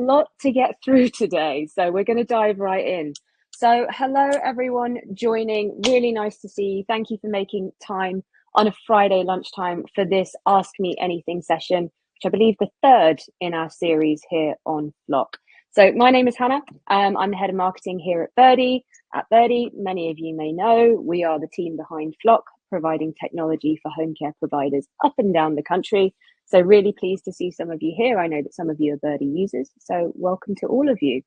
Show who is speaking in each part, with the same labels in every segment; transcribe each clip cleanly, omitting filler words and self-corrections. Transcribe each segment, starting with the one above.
Speaker 1: lot to get through today, so we're going to dive right in. So hello everyone joining, really nice to see you. Thank you for making time on a Friday lunchtime for this Ask Me Anything session, which I believe the third in our series here on Flock. So my name is Hannah. I'm the head of marketing here at Birdie. At Birdie, many of you may know, we are the team behind Flock, providing technology for home care providers up and down the country. So really pleased to see some of you here. I know that some of you are Birdie users, so welcome to all of you.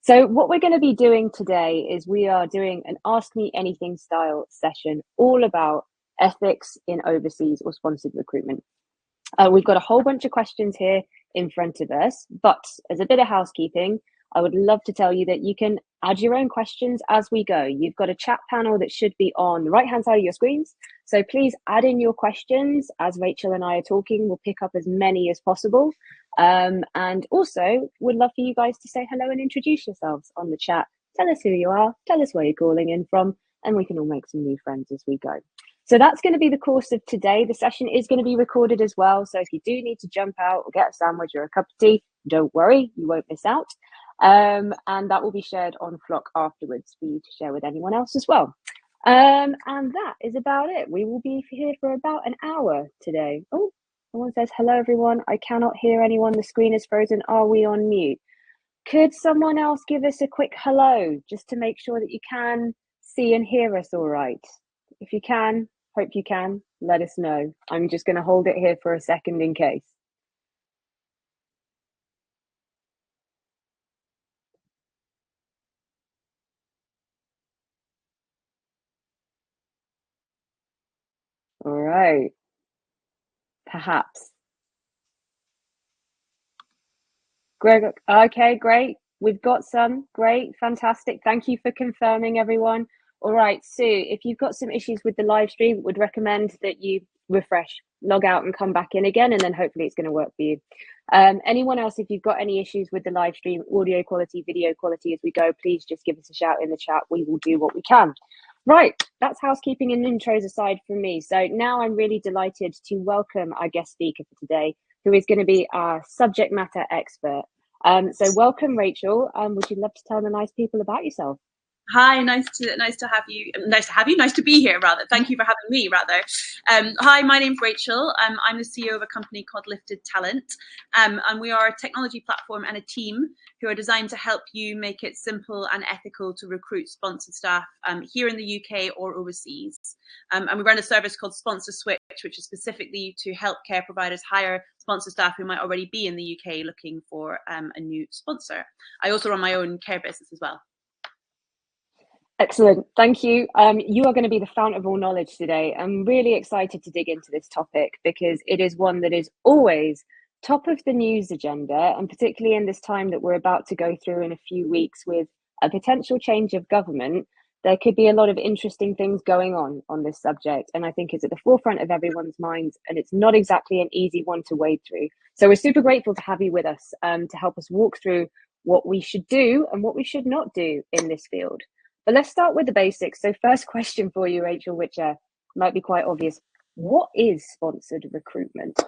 Speaker 1: So what we're going to be doing today is we are doing an Ask Me Anything style session all about ethics in overseas or sponsored recruitment. We've got a whole bunch of questions here in front of us, but as a bit of housekeeping, I would love to tell you that you can add your own questions as we go. You've got a chat panel that should be on the right-hand side of your screens. So please add in your questions as Rachel and I are talking. We'll pick up as many as possible. And also would love for you guys to say hello and introduce yourselves on the chat. Tell us who you are, tell us where you're calling in from, and we can all make some new friends as we go. So that's going to be the course of today. The session is going to be recorded as well. So if you do need to jump out or get a sandwich or a cup of tea, don't worry, you won't miss out. And that will be shared on Flock afterwards for you to share with anyone else as well. And that is about it. We will be here for about an hour today. Oh, someone says, hello, everyone. I cannot hear anyone. The screen is frozen. Are we on mute? Could someone else give us a quick hello just to make sure that you can see and hear us all right? If you can, hope you can, let us know. I'm just going to hold it here for a second in case. All right. Perhaps. Greg, okay, great. We've got some. Great, fantastic. Thank you for confirming, everyone. All right, Sue, if you've got some issues with the live stream, would recommend that you refresh, log out and come back in again, and then hopefully it's going to work for you. Anyone else, if you've got any issues with the live stream, audio quality, video quality as we go, please just give us a shout in the chat. We will do what we can. Right, that's housekeeping and intros aside from me. So now I'm really delighted to welcome our guest speaker for today, who is going to be our subject matter expert. So welcome, Rachel. Would you love to tell the nice people about yourself?
Speaker 2: Hi, nice to have you. Nice to be here, rather. Thank you for having me, rather. Hi, my name's Rachel. I'm the CEO of a company called Lifted Talent, and we are a technology platform and a team who are designed to help you make it simple and ethical to recruit sponsored staff here in the UK or overseas. And we run a service called Sponsor Switch, which is specifically to help care providers hire sponsor staff who might already be in the UK looking for a new sponsor. I also run my own care business as well.
Speaker 1: Excellent, thank you. You are going to be the fount of all knowledge today. I'm really excited to dig into this topic because it is one that is always top of the news agenda, and particularly in this time that we're about to go through in a few weeks with a potential change of government, there could be a lot of interesting things going on this subject, and I think it's at the forefront of everyone's minds, and it's not exactly an easy one to wade through. So we're super grateful to have you with us to help us walk through what we should do and what we should not do in this field. But let's start with the basics. So first question for you, Rachel, which might be quite obvious. What is sponsored recruitment?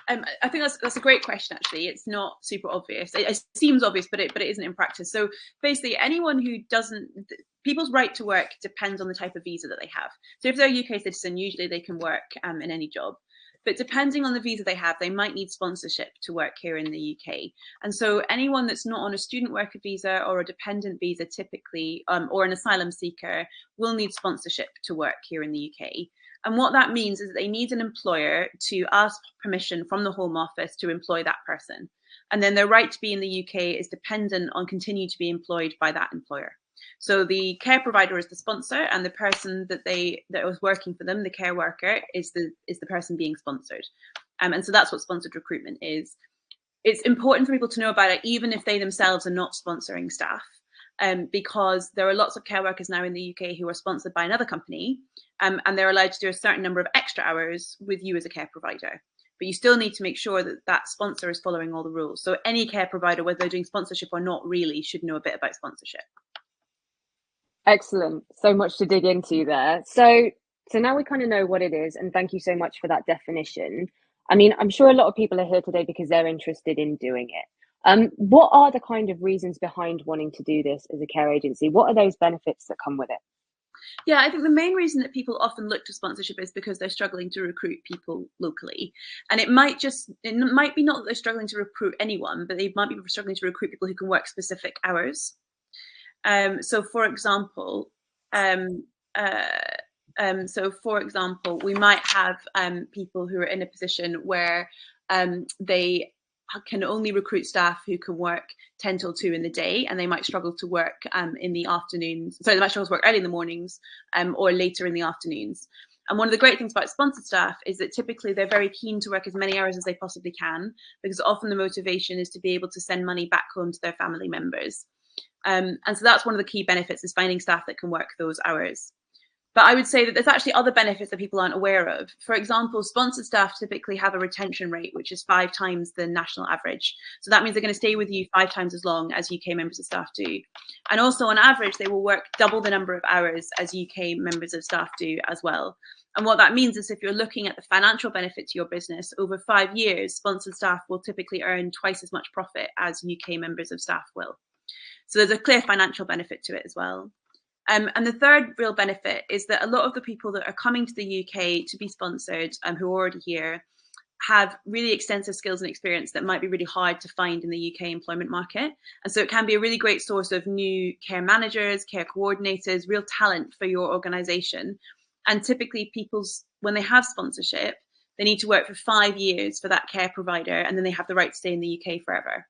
Speaker 2: I think that's a great question, actually. It's not super obvious. It seems obvious, but it isn't in practice. So basically, anyone who doesn't, people's right to work depends on the type of visa that they have. So if they're a UK citizen, usually they can work in any job. But depending on the visa they have, they might need sponsorship to work here in the UK. And so anyone that's not on a student worker visa or a dependent visa typically, or an asylum seeker, will need sponsorship to work here in the UK. And what that means is that they need an employer to ask permission from the Home Office to employ that person. And then their right to be in the UK is dependent on continuing to be employed by that employer. So the care provider is the sponsor, and the person that was working for them, the care worker, is the person being sponsored. And so that's what sponsored recruitment is. It's important for people to know about it, even if they themselves are not sponsoring staff, because there are lots of care workers now in the UK who are sponsored by another company, and they're allowed to do a certain number of extra hours with you as a care provider. But you still need to make sure that that sponsor is following all the rules. So any care provider, whether they're doing sponsorship or not, really should know a bit about sponsorship.
Speaker 1: Excellent. So much to dig into there. So now we kind of know what it is, and thank you so much for that definition. I mean, I'm sure a lot of people are here today because they're interested in doing it. What are the kind of reasons behind wanting to do this as a care agency? What are those benefits that come with it?
Speaker 2: Yeah, I think the main reason that people often look to sponsorship is because they're struggling to recruit people locally. And it might be not that they're struggling to recruit anyone, but they might be struggling to recruit people who can work specific hours. So for example, um, uh, we might have people who are in a position where they can only recruit staff who can work 10 till 2 in the day, and they might struggle to work in the afternoons. So they might struggle to work early in the mornings or later in the afternoons. And one of the great things about sponsored staff is that typically they're very keen to work as many hours as they possibly can, because often the motivation is to be able to send money back home to their family members. And so that's one of the key benefits, is finding staff that can work those hours. But I would say that there's actually other benefits that people aren't aware of. For example, sponsored staff typically have a retention rate which is 5 times the national average. So that means they're going to stay with you 5 times as long as UK members of staff do. And also on average, they will work double the number of hours as UK members of staff do as well. And what that means is, if you're looking at the financial benefit to your business, over 5 years, sponsored staff will typically earn twice as much profit as UK members of staff will. So there's a clear financial benefit to it as well. And the third real benefit is that a lot of the people that are coming to the UK to be sponsored, who are already here, have really extensive skills and experience that might be really hard to find in the UK employment market. And so it can be a really great source of new care managers, care coordinators, real talent for your organisation. And typically when they have sponsorship, they need to work for 5 years for that care provider, and then they have the right to stay in the UK forever.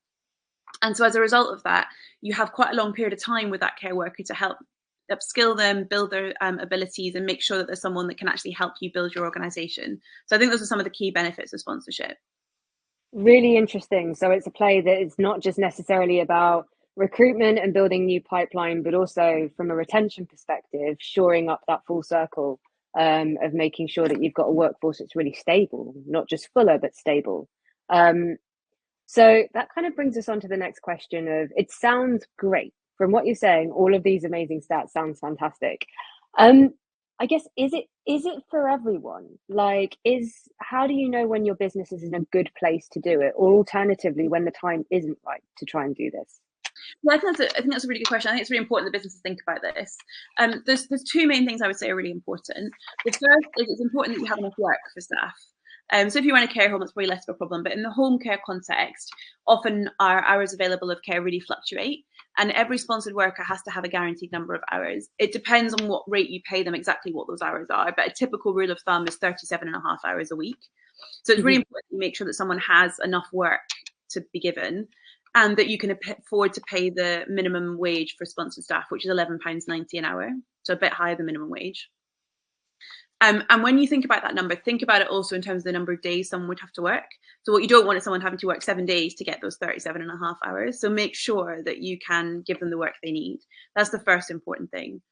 Speaker 2: And so as a result of that, you have quite a long period of time with that care worker to help upskill them, build their abilities, and make sure that there's someone that can actually help you build your organization. So I think those are some of the key benefits of sponsorship.
Speaker 1: Really interesting. So it's a play that is not just necessarily about recruitment and building new pipeline, but also from a retention perspective, shoring up that full circle of making sure that you've got a workforce that's really stable, not just fuller, but stable. So that kind of brings us on to the next question of, it sounds great. From what you're saying, all of these amazing stats sounds fantastic. I guess, is it for everyone? Like, how do you know when your business is in a good place to do it, or alternatively when the time isn't right to try and do this?
Speaker 2: Well, I think that's a really good question. I think it's really important that businesses think about this. There's 2 main things I would say are really important. The first is, it's important that you have enough work for staff. So if you run a care home, that's probably less of a problem. But in the home care context, often our hours available of care really fluctuate, and every sponsored worker has to have a guaranteed number of hours. It depends on what rate you pay them, exactly what those hours are, but a typical rule of thumb is 37.5 hours a week. So it's really important to make sure that someone has enough work to be given, and that you can afford to pay the minimum wage for sponsored staff, which is £11.90 an hour, so a bit higher than minimum wage. And when you think about that number, think about it also in terms of the number of days someone would have to work. So what you don't want is someone having to work 7 days to get those 37.5 hours. So make sure that you can give them the work they need. That's the first important thing.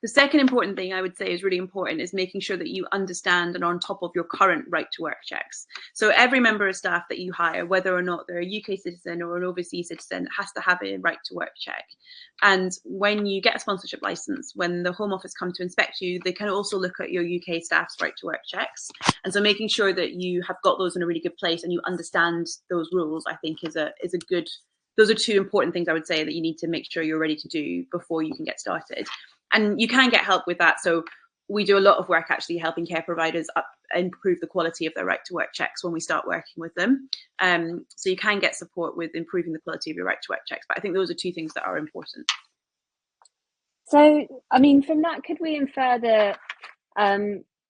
Speaker 2: The second important thing I would say is really important is making sure that you understand and are on top of your current right to work checks. So every member of staff that you hire, whether or not they're a UK citizen or an overseas citizen, has to have a right to work check. And when you get a sponsorship license, when the Home Office come to inspect you, they can also look at your UK staff's right to work checks. And so making sure that you have got those in a really good place and you understand those rules, I think is a good, those are 2 important things I would say that you need to make sure you're ready to do before you can get started. And you can get help with that. So we do a lot of work actually helping care providers improve the quality of their right to work checks when we start working with them. So you can get support with improving the quality of your right to work checks. But I think those are 2 things that are important.
Speaker 1: So, I mean, from that, could we infer that,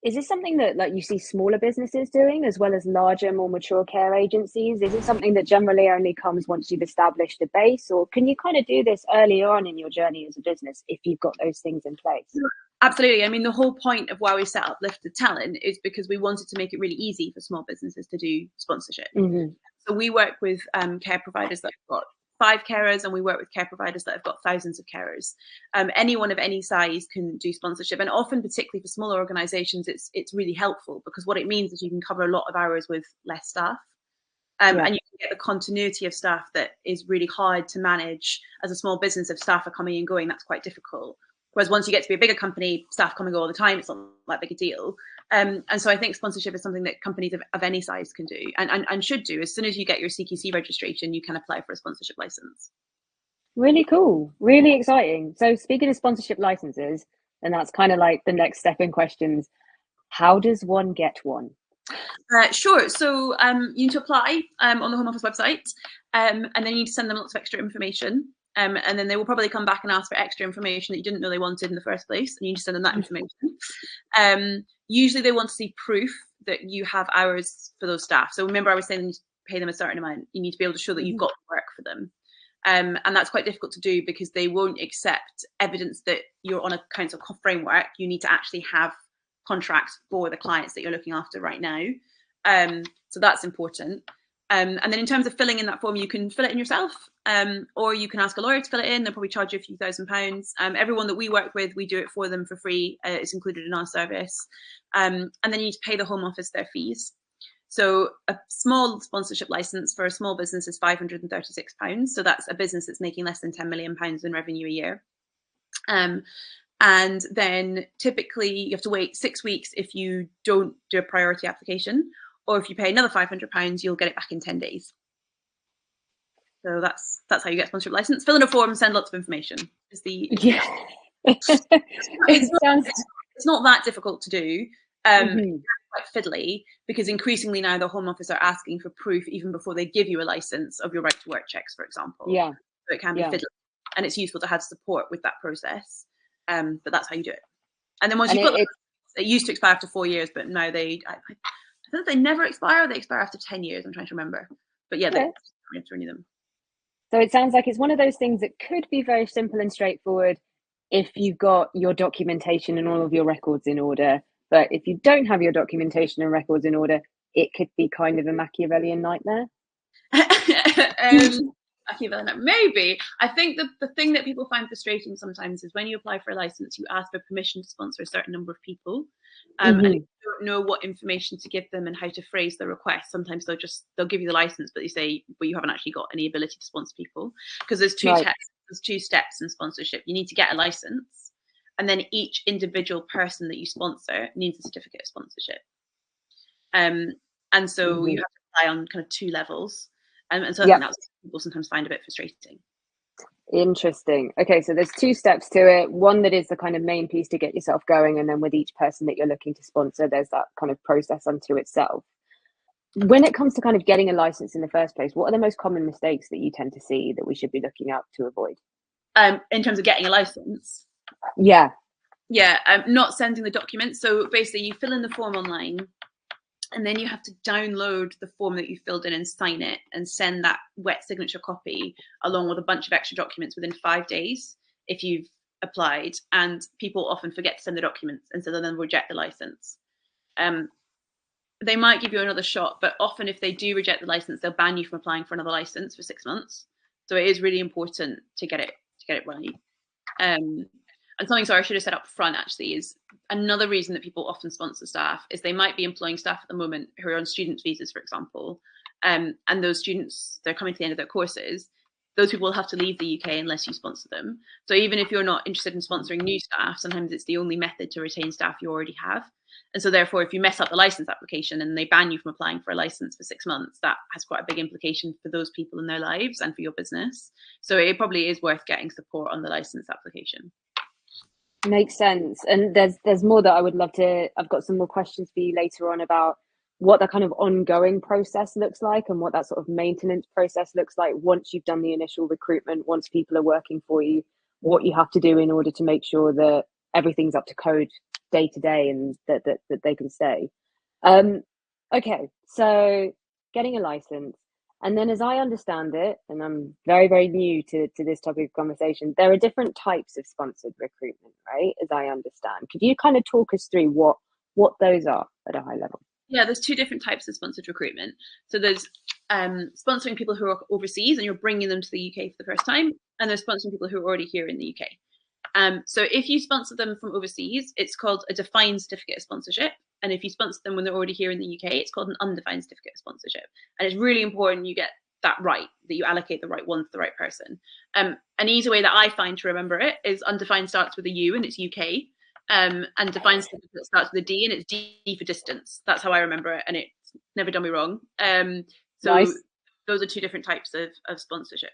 Speaker 1: is this something that like you see smaller businesses doing as well as larger, more mature care agencies? Is it something that generally only comes once you've established a base, or can you kind of do this early on in your journey as a business if you've got those things in place?
Speaker 2: Absolutely. I mean, the whole point of why we set up Lifted Talent is because we wanted to make it really easy for small businesses to do sponsorship. So we work with care providers that have got 5 carers, and we work with care providers that have got thousands of carers. Anyone of any size can do sponsorship, and often, particularly for smaller organisations, it's really helpful, because what it means is you can cover a lot of hours with less staff, and you can get the continuity of staff that is really hard to manage as a small business. If staff are coming and going, that's quite difficult. Whereas once you get to be a bigger company, staff come and go all the time. It's not that big a deal. And so I think sponsorship is something that companies of any size can do and should do. As soon as you get your CQC registration, you can apply for a sponsorship license.
Speaker 1: Really cool. Really exciting. So speaking of sponsorship licenses, and that's kind of like the next step in questions, how does one get one?
Speaker 2: Sure. So you need to apply on the Home Office website, and then you need to send them lots of extra information. And then they will probably come back and ask for extra information that you didn't know they wanted in the first place, and you need to send them that information. Usually they want to see proof that you have hours for those staff. So remember I was saying you need to pay them a certain amount. You need to be able to show that you've got work for them. And that's quite difficult to do because they won't accept evidence that you're on a council framework. You need to actually have contracts for the clients that you're looking after right now. So that's important. And then in terms of filling in that form, you can fill it in yourself, or you can ask a lawyer to fill it in. They'll probably charge you a few £1,000s. Everyone that we work with, we do it for them for free. It's included in our service. And then you need to pay the Home Office their fees. So a small sponsorship license for a small business is £536. So that's a business that's making less than £10 million in revenue a year. And then typically you have to wait 6 weeks if you don't do a priority application, or if you pay another £500, you'll get it back in 10 days. So that's how you get a sponsorship license. Fill in a form, send lots of information.
Speaker 1: Yeah.
Speaker 2: It's not that difficult to do. Quite fiddly because increasingly now the Home Office are asking for proof even before they give you a license of your right to work checks, for example.
Speaker 1: Yeah.
Speaker 2: So it can be fiddly, and it's useful to have support with that process. But that's how you do it. And then once you've got it used to expire after 4 years, but now I think they never expire. They expire after 10 years. I'm trying to remember. But yeah, they have to renew them.
Speaker 1: So it sounds like it's one of those things that could be very simple and straightforward if you've got your documentation and all of your records in order. But if you don't have your documentation and records in order, it could be kind of a Machiavellian nightmare.
Speaker 2: Maybe. I think the thing that people find frustrating sometimes is when you apply for a license, you ask for permission to sponsor a certain number of people. And if you don't know what information to give them and how to phrase the request, sometimes they'll give you the license, but they say, well, you haven't actually got any ability to sponsor people. Because there's two steps in sponsorship. You need to get a license, and then each individual person that you sponsor needs a certificate of sponsorship. And so you have to apply on kind of 2 levels. And so I think that's what people sometimes find a bit frustrating.
Speaker 1: Interesting. Okay, so there's 2 steps to it. One that is the kind of main piece to get yourself going, and then with each person that you're looking to sponsor, there's that kind of process unto itself. When it comes to kind of getting a license in the first place, what are the most common mistakes that you tend to see that we should be looking out to avoid?
Speaker 2: In terms of getting a license?
Speaker 1: Yeah,
Speaker 2: not sending the documents. So basically you fill in the form online, and then you have to download the form that you filled in and sign it and send that wet signature copy along with a bunch of extra documents within 5 days if you've applied. And people often forget to send the documents, and so then reject the license. They might give you another shot, but often if they do reject the license, they'll ban you from applying for another license for 6 months. So it is really important to get it right. And something, sorry, I should have said up front actually, is another reason that people often sponsor staff is they might be employing staff at the moment who are on student visas, for example, and those students, they're coming to the end of their courses. Those people will have to leave the UK unless you sponsor them. So even if you're not interested in sponsoring new staff, sometimes it's the only method to retain staff you already have. And so therefore, if you mess up the license application and they ban you from applying for a license for 6 months, that has quite a big implication for those people in their lives and for your business. So it probably is worth getting support on the license application.
Speaker 1: Makes sense. And there's more that I would love to. I've got some more questions for you later on about what that kind of ongoing process looks like and what that sort of maintenance process looks like once you've done the initial recruitment, once people are working for you, what you have to do in order to make sure that everything's up to code day to day and that they can stay. Okay, so getting a license. And then as I understand it, and I'm very, very new to this topic of conversation, there are different types of sponsored recruitment, right? As I understand. Could you kind of talk us through what those are at a high level?
Speaker 2: Yeah, there's 2 different types of sponsored recruitment. So there's sponsoring people who are overseas and you're bringing them to the UK for the first time, and there's sponsoring people who are already here in the UK. So if you sponsor them from overseas, it's called a defined certificate of sponsorship. And if you sponsor them when they're already here in the UK, it's called an undefined certificate of sponsorship. And it's really important you get that right, that you allocate the right one to the right person. An easy way that I find to remember it is undefined starts with a U and it's UK. And defined certificate starts with a D and it's D for distance. That's how I remember it, and it's never done me wrong. So
Speaker 1: Nice.
Speaker 2: those are two different types of sponsorship.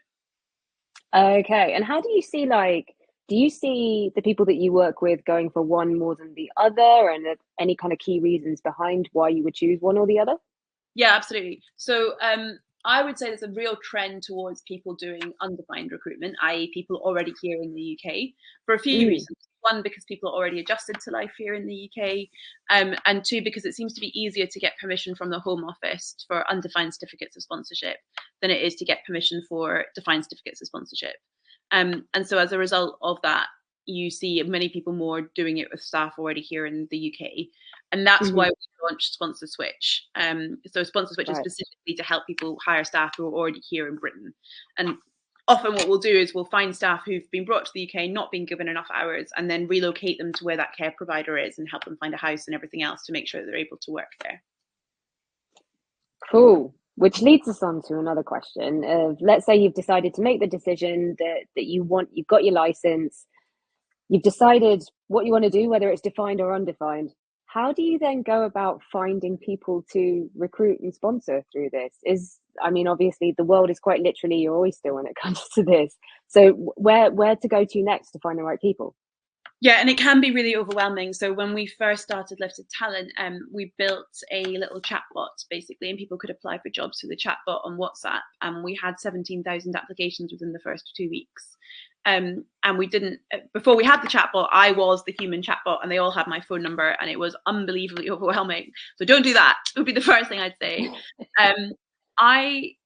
Speaker 1: Okay. And how do you see, like, do you see the people that you work with going for one more than the other, and any kind of key reasons behind why you would choose one or the other?
Speaker 2: Yeah, absolutely. So I would say there's a real trend towards people doing undefined recruitment, i.e. people already here in the UK, for a few
Speaker 1: Mm.
Speaker 2: reasons. One, because people are already adjusted to life here in the UK, and two, because it seems to be easier to get permission from the Home Office for undefined certificates of sponsorship than it is to get permission for defined certificates of sponsorship. And so as a result of that, you see many people more doing it with staff already here in the UK. And that's why
Speaker 1: Hmm.
Speaker 2: we launched Sponsor Switch. So Sponsor Switch is
Speaker 1: Right.
Speaker 2: specifically to help people hire staff who are already here in Britain. And often what we'll do is we'll find staff who've been brought to the UK, not been given enough hours, and then relocate them to where that care provider is and help them find a house and everything else to make sure that they're able to work there.
Speaker 1: Cool. Which leads us on to another question of, let's say you've decided to make the decision that you've got your license, you've decided what you want to do, whether it's defined or undefined. How do you then go about finding people to recruit and sponsor through this? I mean, obviously the world is quite literally your oyster when it comes to this. So where to go to next to find the right people?
Speaker 2: Yeah, and it can be really overwhelming. So when we first started Lifted Talent, we built a little chatbot basically, and people could apply for jobs through the chatbot on WhatsApp. And we had 17,000 applications within the first 2 weeks. And we didn't, before we had the chatbot, I was the human chatbot and they all had my phone number and it was unbelievably overwhelming. So don't do that, would be the first thing I'd say. I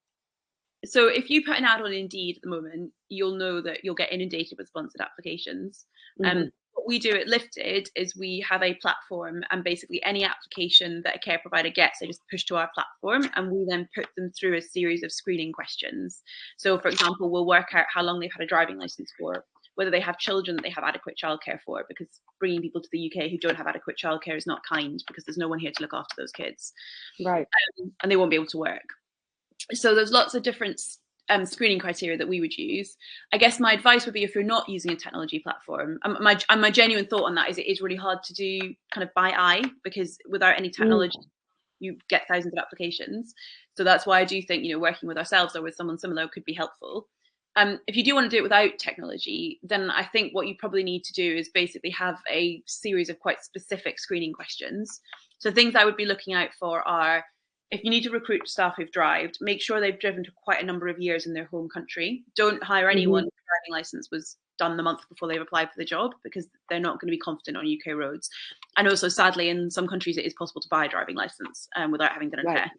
Speaker 2: So if you put an ad on Indeed at the moment, you'll know that you'll get inundated with sponsored applications.
Speaker 1: Hmm.
Speaker 2: What we do at Lifted is we have a platform, and basically any application that a care provider gets, they just push to our platform, and we then put them through a series of screening questions. So, for example, we'll work out how long they've had a driving license for, whether they have children that they have adequate childcare for, because bringing people to the UK who don't have adequate childcare is not kind, because there's no one here to look after those kids,
Speaker 1: Right.
Speaker 2: and they won't be able to work. So there's lots of different screening criteria that we would use. I guess my advice would be, if you're not using a technology platform, my genuine thought on that is it is really hard to do kind of by eye, because without any
Speaker 1: Mm.
Speaker 2: technology, you get thousands of applications. So that's why I do think, working with ourselves or with someone similar could be helpful. If you do want to do it without technology, then I think what you probably need to do is basically have a series of quite specific screening questions. So things I would be looking out for are, if you need to recruit staff who've driven, make sure they've driven to quite a number of years in their home country. Don't hire anyone
Speaker 1: Hmm.
Speaker 2: whose driving license was done the month before they've applied for the job, because they're not going to be confident on UK roads. And also, sadly, in some countries, it is possible to buy a driving license without having done a
Speaker 1: Right.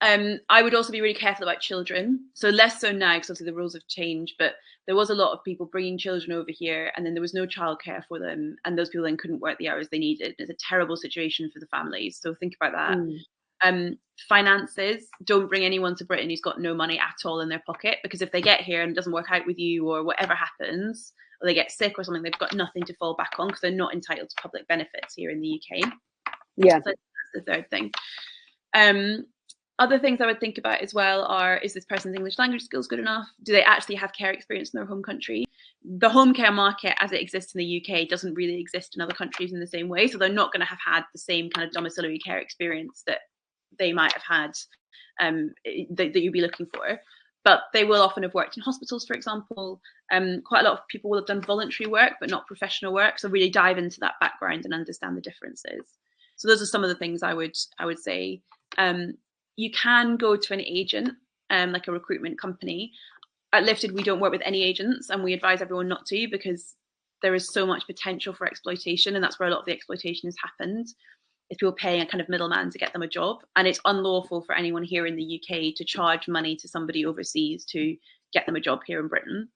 Speaker 2: test. I would also be really careful about children. So less so now, because obviously the rules have changed, but there was a lot of people bringing children over here and then there was no childcare for them. And those people then couldn't work the hours they needed. It's a terrible situation for the families. So think about that.
Speaker 1: Mm.
Speaker 2: Finances, don't bring anyone to Britain who's got no money at all in their pocket, because if they get here and it doesn't work out with you or whatever happens, or they get sick or something, they've got nothing to fall back on because they're not entitled to public benefits here in the UK.
Speaker 1: Yeah.
Speaker 2: So that's the third thing. Other things I would think about as well are, is this person's English language skills good enough? Do they actually have care experience in their home country? The home care market as it exists in the UK doesn't really exist in other countries in the same way. So they're not going to have had the same kind of domiciliary care experience that they might have had, that you'd be looking for. But they will often have worked in hospitals, for example. Quite a lot of people will have done voluntary work, but not professional work. So really dive into that background and understand the differences. So those are some of the things I would say. You can go to an agent, like a recruitment company. At Lifted, we don't work with any agents, and we advise everyone not to, because there is so much potential for exploitation, and that's where a lot of the exploitation has happened. Is people paying a kind of middleman to get them a job, and it's unlawful for anyone here in the UK to charge money to somebody overseas to get them a job here in Britain,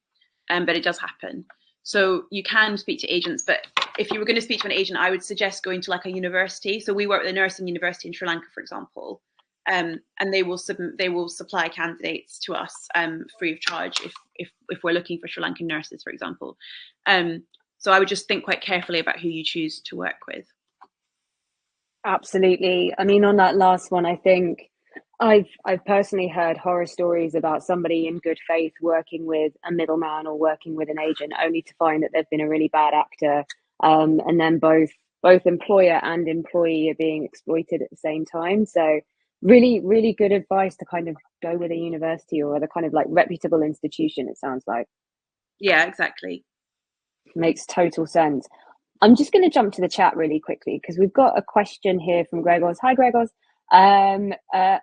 Speaker 2: but it does happen. So you can speak to agents, but if you were going to speak to an agent, I would suggest going to like a university. So we work with a nursing university in Sri Lanka, for example, and they will supply candidates to us free of charge if we're looking for Sri Lankan nurses, for example. So I would just think quite carefully about who you choose to work with.
Speaker 1: Absolutely. I mean, on that last one, I think I've personally heard horror stories about somebody in good faith working with a middleman or working with an agent, only to find that they've been a really bad actor, and then both employer and employee are being exploited at the same time. So really, really good advice to kind of go with a university or the kind of like reputable institution. It sounds like
Speaker 2: Yeah, exactly.
Speaker 1: makes total sense. I'm just going to jump to the chat really quickly because we've got a question here from Gregors. Hi, Gregors.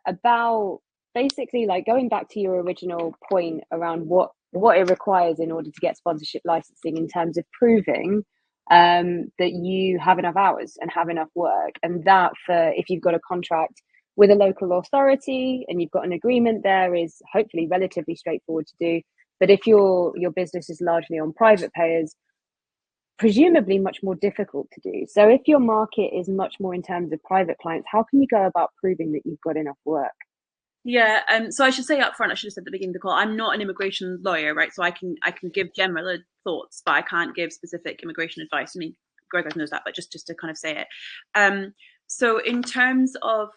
Speaker 1: About basically like going back to your original point around what it requires in order to get sponsorship licensing in terms of proving that you have enough hours and have enough work, and that for if you've got a contract with a local authority and you've got an agreement there is hopefully relatively straightforward to do. But if your business is largely on private payers, presumably much more difficult to do. So if your market is much more in terms of private clients, how can you go about proving that you've got enough work?
Speaker 2: Yeah, so I should say up front, I should have said at the beginning of the call, I'm not an immigration lawyer, right? So I can give general thoughts, but I can't give specific immigration advice. I mean, Gregor knows that, but just to kind of say it. So in terms of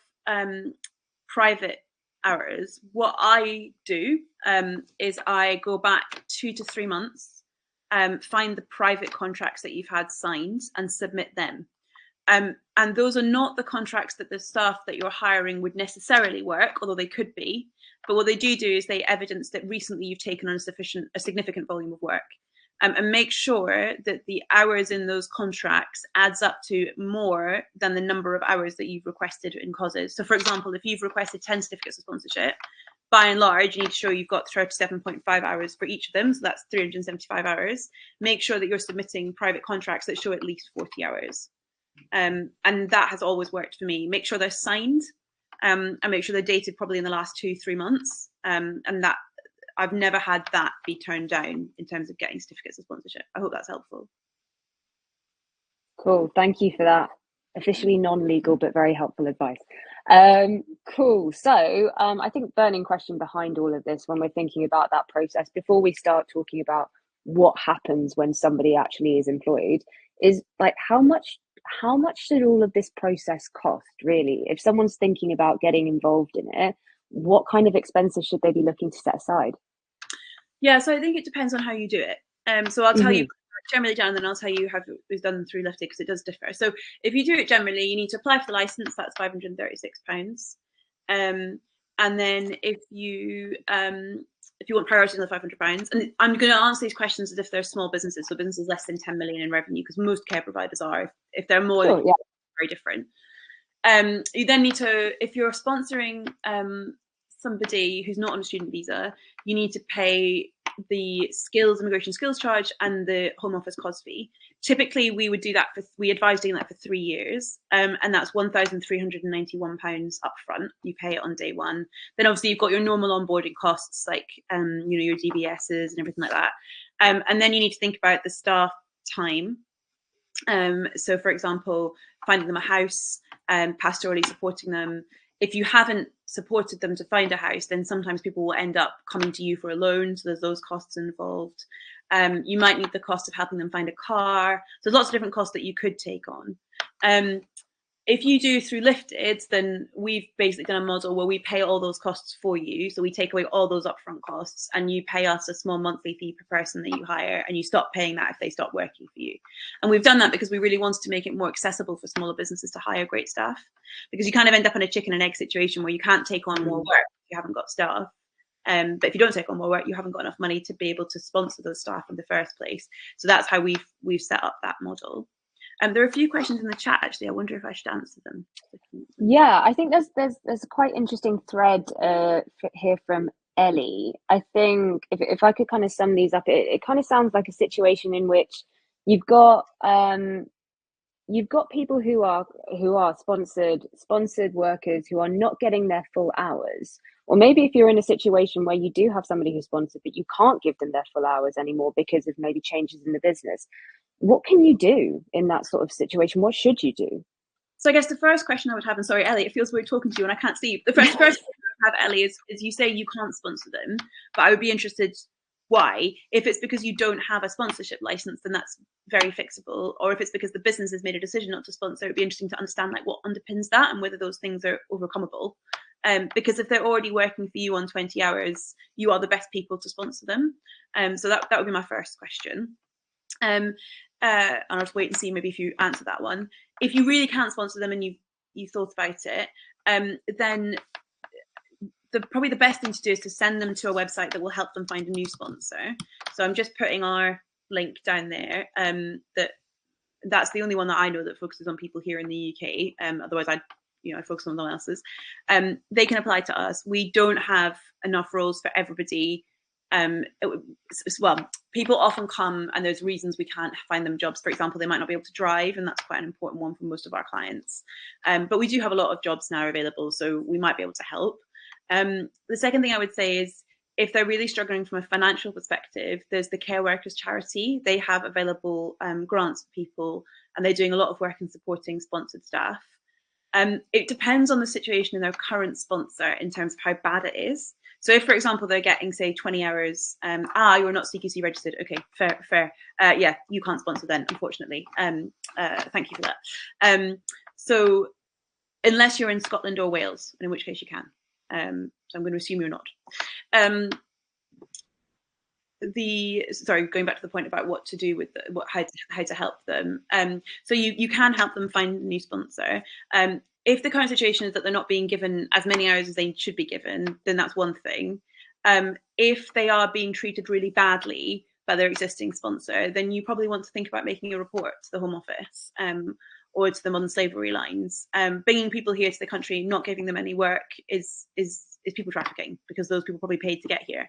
Speaker 2: private hours, what I do is I go back 2 to 3 months, find the private contracts that you've had signed and submit them. And those are not the contracts that the staff that you're hiring would necessarily work, although they could be. But what they do is they evidence that recently you've taken on a significant volume of work, and make sure that the hours in those contracts adds up to more than the number of hours that you've requested in causes. So, for example, if you've requested 10 certificates of sponsorship, by and large, you need to show you've got 37.5 hours for each of them. So that's 375 hours. Make sure that you're submitting private contracts that show at least 40 hours. And that has always worked for me. Make sure they're signed, and make sure they're dated probably in the last 2-3 months. And that I've never had that be turned down in terms of getting certificates of sponsorship. I hope that's helpful.
Speaker 1: Cool. Thank you for that. Officially non-legal, but very helpful advice. Cool. So I think burning question behind all of this when we're thinking about that process, before we start talking about what happens when somebody actually is employed, is like how much should all of this process cost, really? If someone's thinking about getting involved in it, what kind of expenses should they be looking to set aside?
Speaker 2: Yeah, so I think it depends on how you do it. So I'll tell you generally down, then I'll tell you how it was done through Lifted because it does differ. So if you do it generally, you need to apply for the license. That's £536. And then if you want priority on the £500, and I'm going to answer these questions as if they're small businesses, so businesses less than 10 million in revenue, because most care providers are. If they're more,
Speaker 1: Sure, yeah.
Speaker 2: very different. You then need to, if you're sponsoring somebody who's not on a student visa, you need to pay the immigration skills charge and the home office cause fee. Typically, we would do that we advise doing that for 3 years, and that's £1,391 upfront. You pay it on day one. Then obviously you've got your normal onboarding costs like your DBSs and everything like that, and then you need to think about the staff time. So, for example, finding them a house, pastorally supporting them. If you haven't supported them to find a house, then sometimes people will end up coming to you for a loan. So there's those costs involved. You might need the cost of helping them find a car. So there's lots of different costs that you could take on. If you do through Lifted, then we've basically done a model where we pay all those costs for you. So we take away all those upfront costs and you pay us a small monthly fee per person that you hire, and you stop paying that if they stop working for you. And we've done that because we really wanted to make it more accessible for smaller businesses to hire great staff, because you kind of end up in a chicken and egg situation where you can't take on more work if you haven't got staff. But if you don't take on more work, you haven't got enough money to be able to sponsor those staff in the first place. So that's how we've set up that model. There are a few questions in the chat, actually. I wonder if I should answer them.
Speaker 1: Yeah, I think there's a quite interesting thread here from Ellie. I think if I could kind of sum these up, it kind of sounds like a situation in which you've got people who are sponsored workers who are not getting their full hours. Or maybe if you're in a situation where you do have somebody who's sponsored, but you can't give them their full hours anymore because of maybe changes in the business. What can you do in that sort of situation? What should you do?
Speaker 2: So I guess the first question I would have, and sorry, Ellie, it feels weird talking to you and I can't see you. The first question I would have, Ellie, is you say you can't sponsor them, but I would be interested why. If it's because you don't have a sponsorship license, then that's very fixable. Or if it's because the business has made a decision not to sponsor, it'd be interesting to understand like what underpins that and whether those things are overcomable. Because if they're already working for you on 20 hours, you are the best people to sponsor them. So that would be my first question. And I'll just wait and see maybe if you answer that one. If you really can't sponsor them and you thought about it, then probably the best thing to do is to send them to a website that will help them find a new sponsor. So I'm just putting our link down there. That's the only one that I know that focuses on people here in the UK. Otherwise, I focus on someone else's. They can apply to us. We don't have enough roles for everybody. Well, people often come and there's reasons we can't find them jobs. For example, they might not be able to drive, and that's quite an important one for most of our clients. But we do have a lot of jobs now available, so we might be able to help. The second thing I would say is, if they're really struggling from a financial perspective, there's the Care Workers charity. They have available grants for people, and they're doing a lot of work in supporting sponsored staff. It depends on the situation in their current sponsor in terms of how bad it is. So if, for example, they're getting, say, 20 hours, you're not CQC registered. Okay, fair. Yeah, you can't sponsor then, unfortunately. Thank you for that. So unless you're in Scotland or Wales, in which case you can. So I'm going to assume you're not. Sorry, going back to the point about what to do with how to help them. So you can help them find a new sponsor. If the current situation is that they're not being given as many hours as they should be given, then that's one thing. If they are being treated really badly by their existing sponsor, then you probably want to think about making a report to the Home Office or to the modern slavery lines. Bringing people here to the country, not giving them any work is people trafficking, because those people probably paid to get here,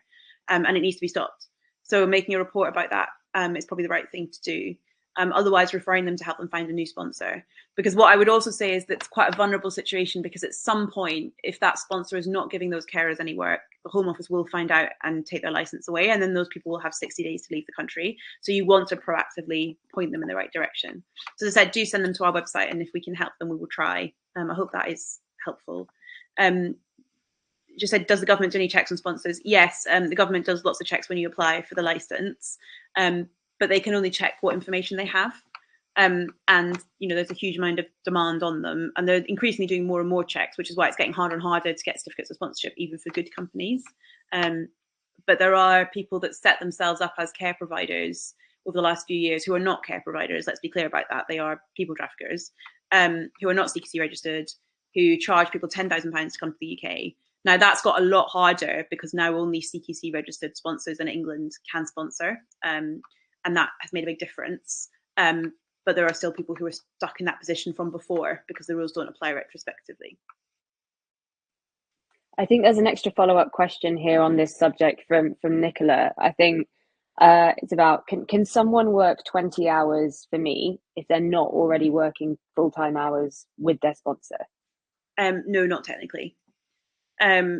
Speaker 2: and it needs to be stopped. So making a report about that is probably the right thing to do. Otherwise, referring them to help them find a new sponsor. Because what I would also say is that's quite a vulnerable situation, because at some point, if that sponsor is not giving those carers any work, the Home Office will find out and take their license away, and then those people will have 60 days to leave the country. So you want to proactively point them in the right direction. So as I said, do send them to our website, and if we can help them, we will try. I hope that is helpful. Just said, does the government do any checks on sponsors? Yes, the government does lots of checks when you apply for the license, but they can only check what information they have. And there's a huge amount of demand on them, and they're increasingly doing more and more checks, which is why it's getting harder and harder to get certificates of sponsorship, even for good companies. But there are people that set themselves up as care providers over the last few years who are not care providers. Let's be clear about that. They are people traffickers who are not CQC registered, who charge people £10,000 to come to the UK. Now, that's got a lot harder because now only CQC registered sponsors in England can sponsor, and that has made a big difference. But there are still people who are stuck in that position from before because the rules don't apply retrospectively.
Speaker 1: I think there's an extra follow-up question here on this subject from Nicola. I think it's about, can someone work 20 hours for me if they're not already working full-time hours with their sponsor?
Speaker 2: No, not technically.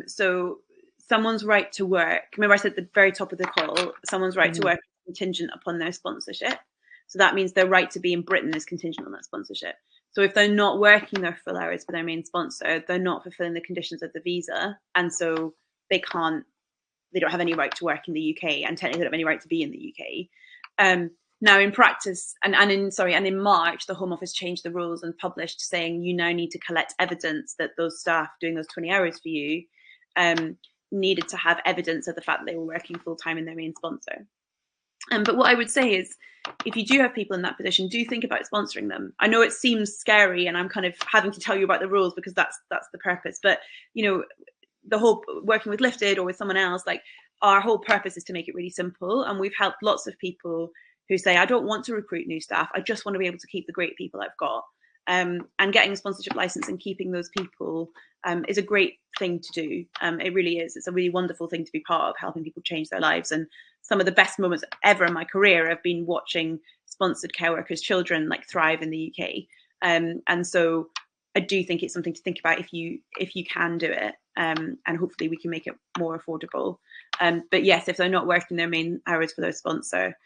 Speaker 2: So someone's right to work, remember I said at the very top of the call, someone's right to work is contingent upon their sponsorship. So that means their right to be in Britain is contingent on that sponsorship. So if they're not working their full hours for their main sponsor, they're not fulfilling the conditions of the visa. And so they don't have any right to work in the UK, and technically they don't have any right to be in the UK. Now in practice, and in March, the Home Office changed the rules and published saying you now need to collect evidence that those staff doing those 20 hours for you needed to have evidence of the fact that they were working full time in their main sponsor. But what I would say is, if you do have people in that position, do think about sponsoring them. I know it seems scary, and I'm kind of having to tell you about the rules because that's the purpose. But the whole working with Lifted or with someone else, like our whole purpose is to make it really simple. And we've helped lots of people who say, I don't want to recruit new staff. I just want to be able to keep the great people I've got. And getting a sponsorship license and keeping those people is a great thing to do. It really is. It's a really wonderful thing to be part of, helping people change their lives. And some of the best moments ever in my career have been watching sponsored care workers' children like thrive in the UK. And so I do think it's something to think about if you can do it. And hopefully we can make it more affordable. But yes, if they're not working their main hours for their sponsor,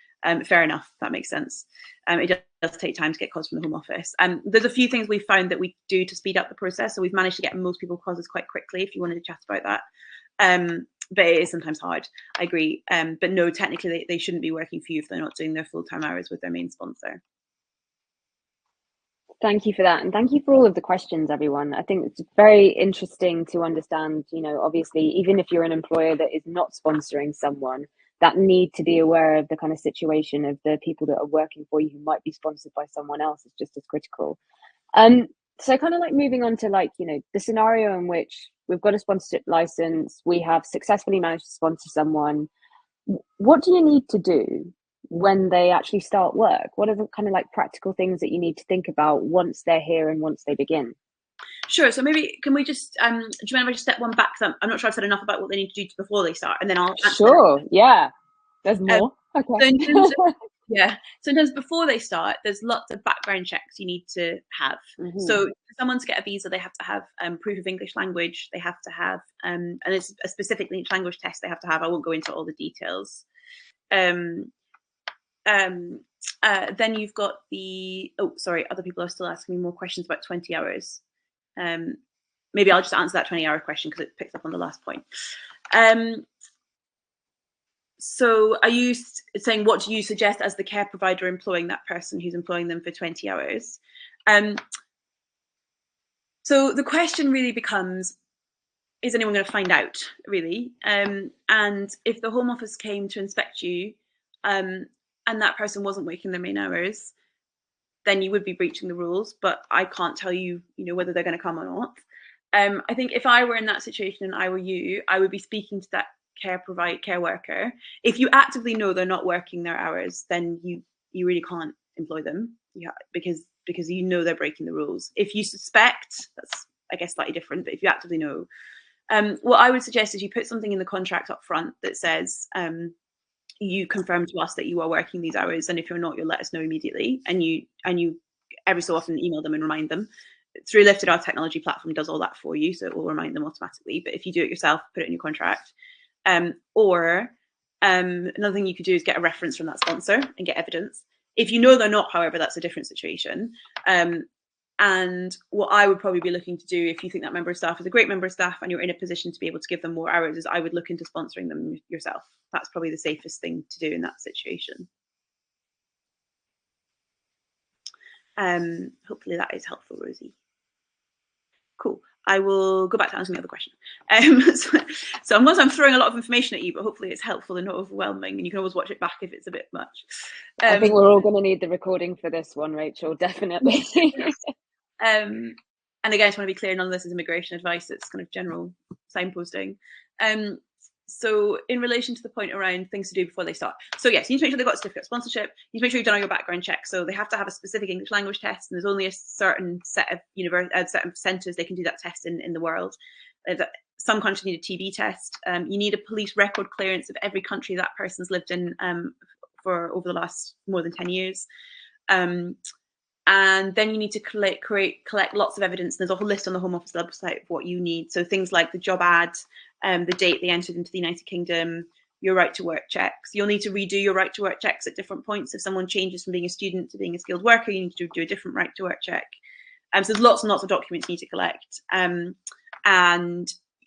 Speaker 2: fair enough, that makes sense. It does take time to get COS from the Home Office. There's a few things we've found that we do to speed up the process. So we've managed to get most people COSs quite quickly, if you wanted to chat about that. But it is sometimes hard, I agree. But no, technically they shouldn't be working for you if they're not doing their full-time hours with their main sponsor.
Speaker 1: Thank you for that. And thank you for all of the questions, everyone. I think it's very interesting to understand, obviously, even if you're an employer that is not sponsoring someone, that need to be aware of the kind of situation of the people that are working for you who might be sponsored by someone else is just as critical. So kind of like moving on to the scenario in which we've got a sponsorship license, we have successfully managed to sponsor someone. What do you need to do when they actually start work? What are the kind of like practical things that you need to think about once they're here and once they begin?
Speaker 2: Sure. So maybe can we just do you mind if I just step one back? I'm not sure I've said enough about what they need to do before they start, and then I'll answer
Speaker 1: Sure. Yeah. There's
Speaker 2: them.
Speaker 1: more.
Speaker 2: So in terms
Speaker 1: Okay.
Speaker 2: of, yeah, sometimes before they start, there's lots of background checks you need to have. So for someone to get a visa, they have to have proof of English language. They have to have, and it's a specific English language test they have to have. I won't go into all the details. Then you've got other people are still asking me more questions about 20 hours. Maybe I'll just answer that 20-hour question because it picks up on the last point. So are you saying, what do you suggest as the care provider employing that person who's employing them for 20 hours? So the question really becomes, is anyone going to find out, really? And if the Home Office came to inspect you and that person wasn't working their main hours, then you would be breaching the rules, but I can't tell you, whether they're going to come or not. I think if I were in that situation and I were you, I would be speaking to that care worker. If you actively know they're not working their hours, then you really can't employ them, because they're breaking the rules. If you suspect, that's I guess slightly different, but if you actively know, what I would suggest is you put something in the contract up front that says, you confirm to us that you are working these hours, and if you're not, you'll let us know immediately, and you every so often email them and remind them. Through Lifted, our technology platform does all that for you, so it will remind them automatically. But if you do it yourself, put it in your contract. Or another thing you could do is get a reference from that sponsor and get evidence. If you know they're not, however, that's a different situation. And what I would probably be looking to do, if you think that member of staff is a great member of staff and you're in a position to be able to give them more hours, is I would look into sponsoring them yourself. That's probably the safest thing to do in that situation. Hopefully that is helpful, Rosie. Cool. I will go back to answering the other question. So I'm throwing a lot of information at you, but hopefully it's helpful and not overwhelming, and you can always watch it back if it's a bit much.
Speaker 1: I think we're all going to need the recording for this one, Rachel, definitely.
Speaker 2: And again, I just want to be clear, none of this is immigration advice, it's kind of general signposting. So in relation to the point around things to do before they start. So yes, you need to make sure they've got a certificate of sponsorship. You need to make sure you've done all your background checks. So they have to have a specific English language test, and there's only a certain set of certain centres they can do that test in the world. Some countries need a TB test. You need a police record clearance of every country that person's lived in for over the last more than 10 years. And then you need to collect lots of evidence. There's a whole list on the Home Office website of what you need. So things like the job ad, the date they entered into the United Kingdom, your right to work checks. You'll need to redo your right to work checks at different points. If someone changes from being a student to being a skilled worker, you need to do a different right to work check. So there's lots and lots of documents you need to collect. And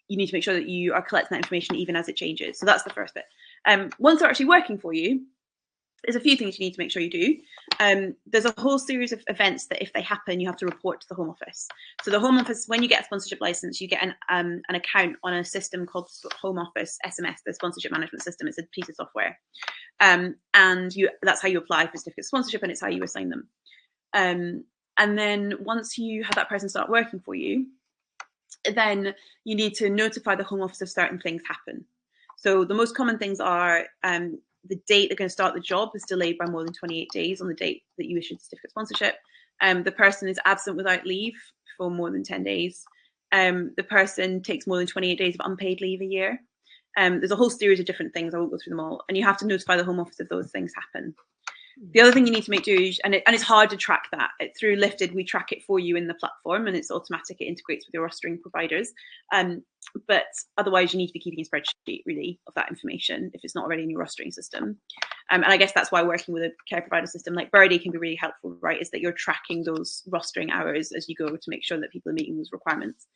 Speaker 2: you need to make sure that you are collecting that information even as it changes. So that's the first bit. Once they're actually working for you, there's a few things you need to make sure you do. There's a whole series of events that if they happen, you have to report to the Home Office. So the Home Office, when you get a sponsorship license, you get an account on a system called Home Office SMS, the sponsorship management system. It's a piece of software. And that's how you apply for certificate of sponsorship, and it's how you assign them. And then once you have that person start working for you, then you need to notify the Home Office if certain things happen. So the most common things are the date they're going to start the job is delayed by more than 28 days on the date that you issued the certificate of sponsorship. The person is absent without leave for more than 10 days. The person takes more than 28 days of unpaid leave a year. There's a whole series of different things. I won't go through them all. And you have to notify the Home Office if those things happen. The other thing you need to make do, and it's hard to track that. Through Lifted, we track it for you in the platform, and it's automatic. It integrates with your rostering providers. But otherwise, you need to be keeping a spreadsheet, really, of that information if it's not already in your rostering system. And I guess that's why working with a care provider system like Birdie can be really helpful, right? Is that you're tracking those rostering hours as you go to make sure that people are meeting those requirements.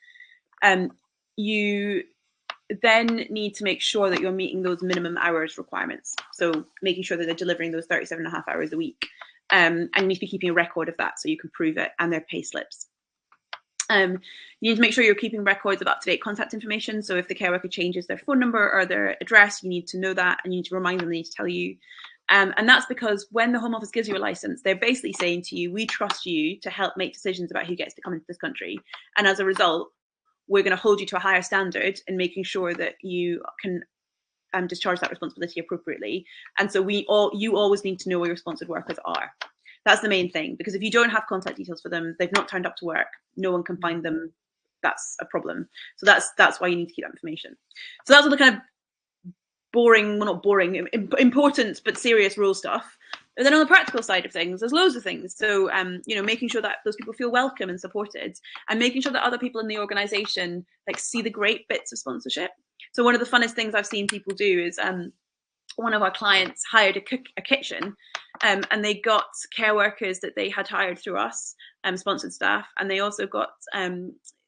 Speaker 2: You then need to make sure that you're meeting those minimum hours requirements. So making sure that they're delivering those 37.5 hours a week. and you need to be keeping a record of that so you can prove it, and their pay slips. You need to make sure you're keeping records of up-to-date contact information. So if the care worker changes their phone number or their address, you need to know that, and you need to remind them, they need to tell you. And that's because when the Home Office gives you a license, they're basically saying to you, we trust you to help make decisions about who gets to come into this country. And as a result, we're going to hold you to a higher standard in making sure that you can discharge that responsibility appropriately. And so you always need to know where your sponsored workers are. That's the main thing, because if you don't have contact details for them, they've not turned up to work, no one can find them, that's a problem. So that's why you need to keep that information. So that's all the kind of boring, well, not boring, important but serious rule stuff. And then on the practical side of things, there's loads of things. So making sure that those people feel welcome and supported, and making sure that other people in the organization like see the great bits of sponsorship. So one of the funnest things I've seen people do is one of our clients hired a kitchen, and they got care workers that they had hired through us, sponsored staff, and they also got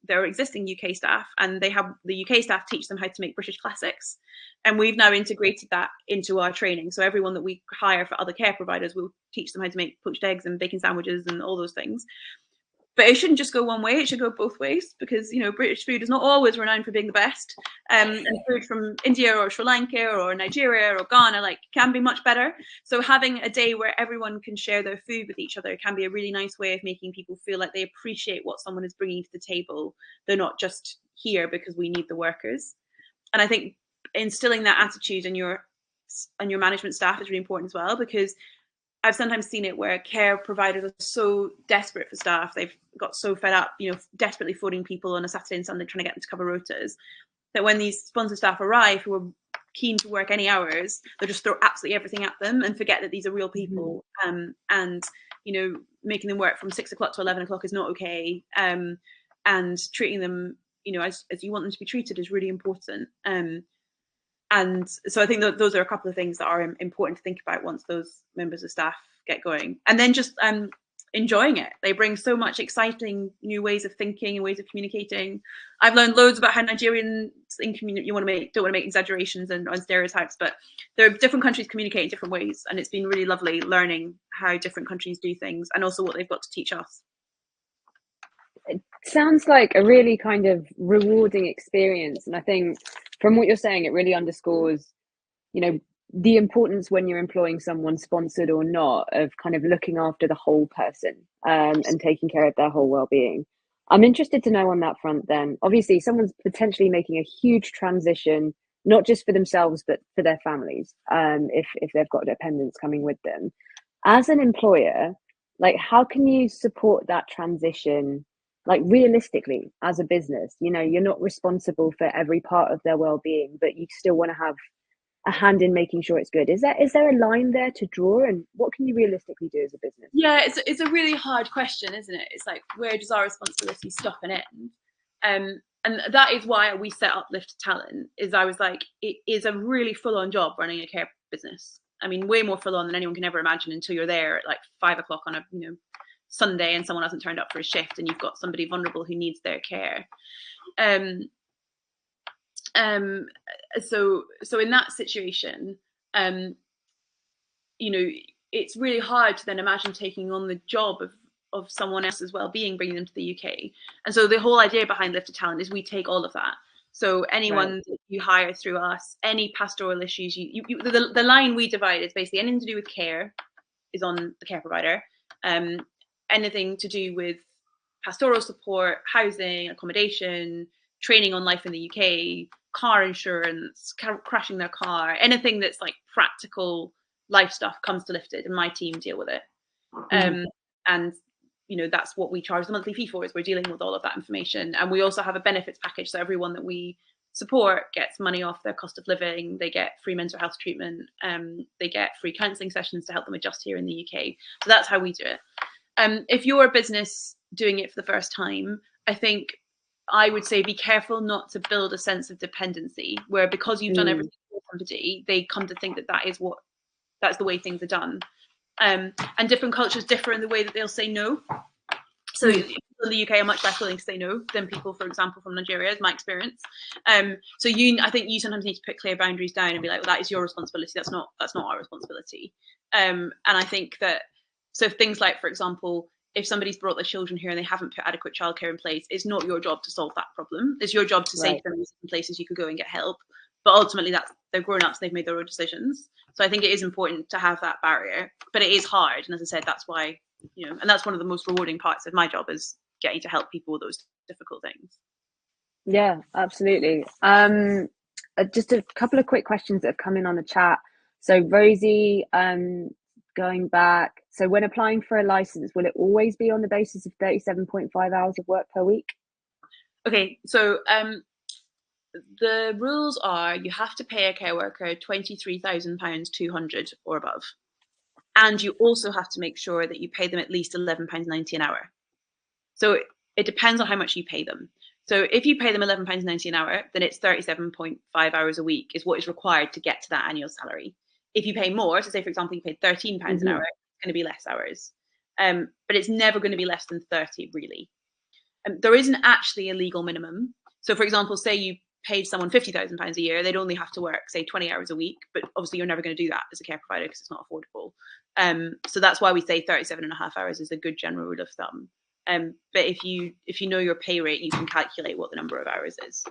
Speaker 2: their existing UK staff, and they have the UK staff teach them how to make British classics. And we've now integrated that into our training. So everyone that we hire for other care providers will teach them how to make poached eggs and bacon sandwiches and all those things. But it shouldn't just go one way, it should go both ways, because British food is not always renowned for being the best. And food from India or Sri Lanka or Nigeria or Ghana can be much better. So having a day where everyone can share their food with each other can be a really nice way of making people feel like they appreciate what someone is bringing to the table. They're not just here because we need the workers. And I think instilling that attitude in your management staff is really important as well, because I've sometimes seen it where care providers are so desperate for staff, they've got so fed up, desperately phoning people on a Saturday and Sunday trying to get them to cover rotas, that when these sponsored staff arrive who are keen to work any hours, they'll just throw absolutely everything at them and forget that these are real people. And making them work from 6 o'clock to 11 o'clock is not okay. And treating them, as you want them to be treated is really important. And so I think that those are a couple of things that are important to think about once those members of staff get going. And then just enjoying it. They bring so much exciting new ways of thinking and ways of communicating. I've learned loads about how Nigerians in community, don't want to make exaggerations and stereotypes, but there are different countries communicate in different ways. And it's been really lovely learning how different countries do things and also what they've got to teach us.
Speaker 1: It sounds like a really kind of rewarding experience. And I think from what you're saying, it really underscores, the importance when you're employing someone, sponsored or not, of kind of looking after the whole person and taking care of their whole well-being. I'm interested to know on that front then, obviously someone's potentially making a huge transition, not just for themselves, but for their families, if they've got dependents coming with them. As an employer, like, how can you support that transition, like, realistically as a business? You're not responsible for every part of their well-being, but you still want to have a hand in making sure it's good. Is there a line there to draw, and what can you realistically do as a business?
Speaker 2: Yeah, it's a really hard question, isn't it? It's like, where does our responsibility stop and end? And that is why we set up Lift Talent. Is I was like, it is a really full-on job running a care business. I mean, way more full-on than anyone can ever imagine until you're there at like 5 o'clock on a Sunday and someone hasn't turned up for a shift and you've got somebody vulnerable who needs their care. So in that situation, it's really hard to then imagine taking on the job of someone else's well-being, bringing them to the UK. And so the whole idea behind Lifted Talent is we take all of that. So anyone that you hire through us, any pastoral issues, the line we divide is basically anything to do with care is on the care provider. Anything to do with pastoral support, housing, accommodation, training on life in the UK, car insurance, crashing their car, anything that's like practical life stuff comes to Lifted, and my team deal with it. And that's what we charge the monthly fee for, is we're dealing with all of that information. And we also have a benefits package, so everyone that we support gets money off their cost of living, they get free mental health treatment, they get free counselling sessions to help them adjust here in the UK. So that's how we do it. If you're a business doing it for the first time, I think I would say be careful not to build a sense of dependency where, because you've done everything for somebody, they come to think that that's the way things are done. And different cultures differ in the way that they'll say no. So people in the UK are much less willing to say no than people, for example, from Nigeria, is my experience. So I think you sometimes need to put clear boundaries down and be like, well, that is your responsibility. That's not our responsibility. And I think that So things like, for example, if somebody's brought their children here and they haven't put adequate childcare in place, it's not your job to solve that problem. It's your job to say to them, these places you could go and get help. But ultimately, they're grown ups, they've made their own decisions. So I think it is important to have that barrier, but it is hard. And as I said, that's why, and that's one of the most rewarding parts of my job, is getting to help people with those difficult things.
Speaker 1: Yeah, absolutely. Just a couple of quick questions that have come in on the chat. So Rosie, going back, so when applying for a license, will it always be on the basis of 37.5 hours of work per week?
Speaker 2: Okay, so the rules are you have to pay a care worker £23,200 or above. And you also have to make sure that you pay them at least £11.90 an hour. So it depends on how much you pay them. So if you pay them £11.90 an hour, then it's 37.5 hours a week is what is required to get to that annual salary. If you pay more, so say, for example, you paid £13 an hour, it's going to be less hours. But it's never going to be less than 30, really. There isn't actually a legal minimum. So, for example, say you paid someone £50,000 a year, they'd only have to work, say, 20 hours a week. But obviously, you're never going to do that as a care provider because it's not affordable. So that's why we say 37.5 hours is a good general rule of thumb. But if you know your pay rate, you can calculate what the number of hours is.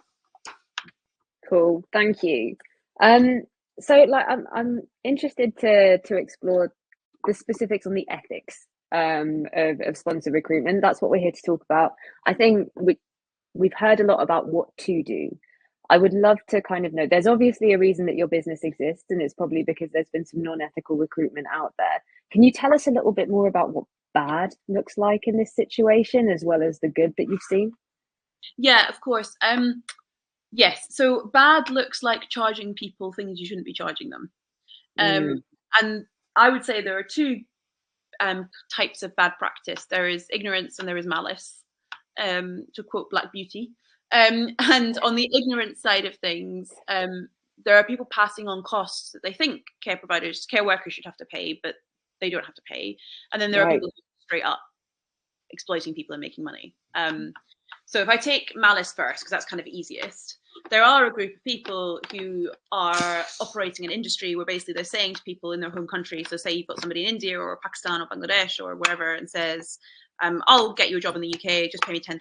Speaker 1: Cool, thank you. So like I'm interested to explore the specifics on the ethics of sponsored recruitment. That's what we're here to talk about. I think we've heard a lot about what to do. I would love to kind of know, there's obviously a reason that your business exists, and it's probably because there's been some non-ethical recruitment out there. Can you tell us a little bit more about what bad looks like in this situation, as well as the good that you've seen?
Speaker 2: Yeah, of course. Yes, so bad looks like charging people things you shouldn't be charging them. And I would say there are two types of bad practice. There is ignorance and there is malice, to quote Black Beauty. And on the ignorance side of things, there are people passing on costs that they think care workers should have to pay, but they don't have to pay. And then there are people who are straight up exploiting people and making money. So if I take malice first, because that's kind of easiest, there are a group of people who are operating an industry where basically they're saying to people in their home country, so say you've got somebody in India or Pakistan or Bangladesh or wherever, and says, I'll get you a job in the UK, just pay me £10,000.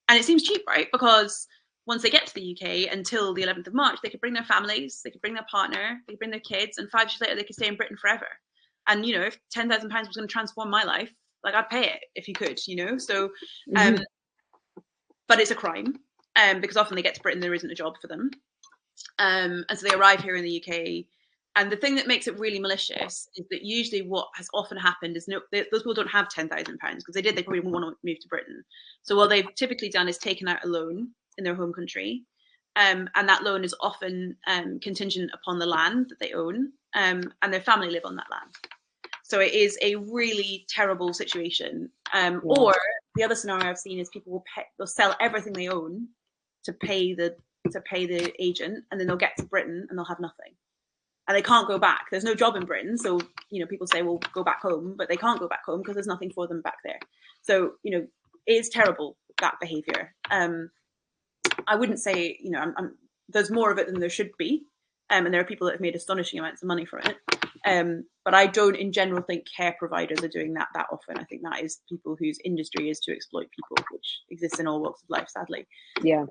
Speaker 2: And it seems cheap, right? Because once they get to the UK, until the 11th of March, they could bring their families, they could bring their partner, they could bring their kids, and 5 years later, they could stay in Britain forever. And, if £10,000 was going to transform my life, like, I'd pay it if you could, So, but it's a crime, because often they get to Britain, there isn't a job for them. And so they arrive here in the UK. And the thing that makes it really malicious is that usually what has often happened is those people don't have £10,000, because they probably wouldn't want to move to Britain. So what they've typically done is taken out a loan in their home country. And that loan is often contingent upon the land that they own, and their family live on that land. So it is a really terrible situation. Or the other scenario I've seen is people they'll sell everything they own to pay the agent, and then they'll get to Britain and they'll have nothing. And they can't go back. There's no job in Britain. So, people say, well, go back home, but they can't go back home because there's nothing for them back there. So, it is terrible, that behavior. I wouldn't say, there's more of it than there should be. And there are people that have made astonishing amounts of money from it. But I don't, in general, think care providers are doing that often. I think that is people whose industry is to exploit people, which exists in all walks of life, sadly.
Speaker 1: Yeah.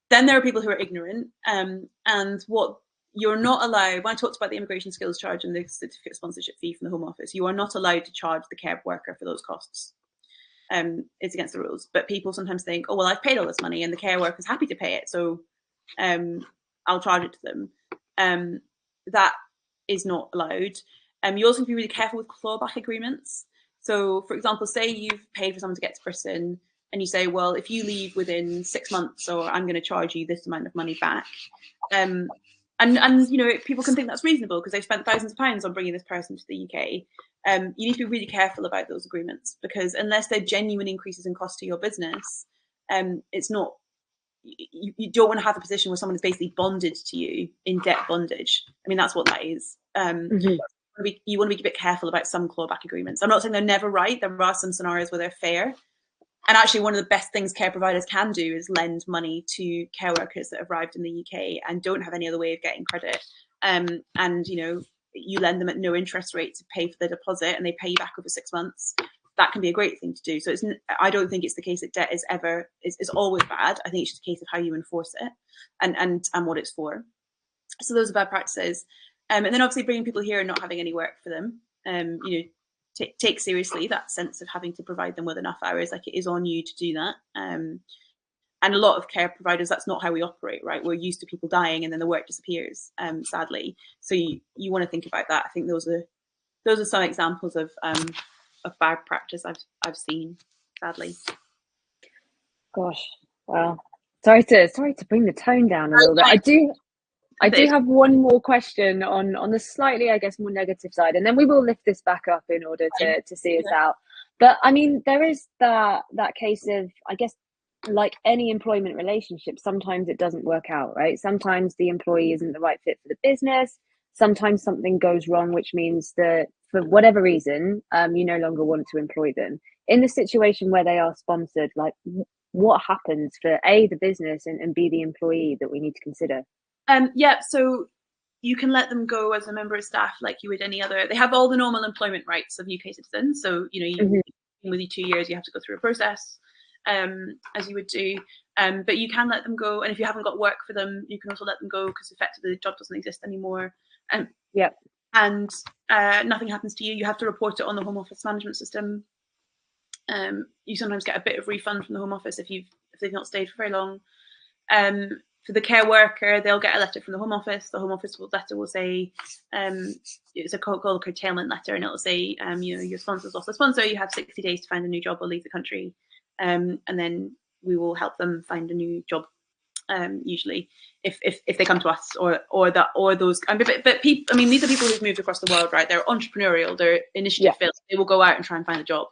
Speaker 2: Then there are people who are ignorant. And what you're not allowed, when I talked about the immigration skills charge and the certificate sponsorship fee from the Home Office, you are not allowed to charge the care worker for those costs. It's against the rules. But people sometimes think, oh, well, I've paid all this money and the care worker is happy to pay it, so I'll charge it to them. That is not allowed. You also have to be really careful with clawback agreements. So, for example, say you've paid for someone to get to Britain, and you say, well, if you leave within 6 months, or I'm going to charge you this amount of money back. And people can think that's reasonable because they've spent thousands of pounds on bringing this person to the UK. You need to be really careful about those agreements, because unless they're genuine increases in cost to your business, it's not. You don't want to have a position where someone is basically bonded to you in debt bondage. I mean, that's what that is. You want to be a bit careful about some clawback agreements. I'm not saying they're never right. There are some scenarios where they're fair. And actually, one of the best things care providers can do is lend money to care workers that have arrived in the UK and don't have any other way of getting credit. And, you lend them at no interest rate to pay for the deposit, and they pay you back over 6 months. That can be a great thing to do. So I don't think it's the case that debt is always bad. I think it's just a case of how you enforce it and what it's for. So those are bad practices. And then obviously bringing people here and not having any work for them. Take seriously that sense of having to provide them with enough hours. Like, it is on you to do that. And a lot of care providers, that's not how we operate, right? We're used to people dying and then the work disappears, sadly. So you want to think about that. I think those are some examples of bad practice I've seen, sadly.
Speaker 1: Gosh, well, sorry to bring the tone down a little bit. I do have one more question on the slightly, I guess, more negative side, and then we will lift this back up in order to see us out. But I mean, there is that case of, I guess, like any employment relationship, sometimes it doesn't work out, right? Sometimes the employee isn't the right fit for the business. Sometimes something goes wrong, which means that for whatever reason, you no longer want to employ them. In the situation where they are sponsored, like, what happens for A, the business, and B, the employee, that we need to consider?
Speaker 2: So you can let them go as a member of staff like you would any other. They have all the normal employment rights of UK citizens. So, you've been with you 2 years, you have to go through a process, as you would do. But you can let them go. And if you haven't got work for them, you can also let them go, because effectively the job doesn't exist anymore. And nothing happens to you. You have to report it on the Home Office management system. You sometimes get a bit of refund from the Home Office if they've not stayed for very long. For the care worker, they'll get a letter from the Home Office. The Home Office letter will say, it's called a curtailment letter, and it'll say, your sponsor's lost a sponsor, you have 60 days to find a new job or leave the country. And then we will help them find a new job, usually, if they come to us, or those. But people, I mean, these are people who've moved across the world, right? They're entrepreneurial, they're initiative filled. They will go out and try and find a job.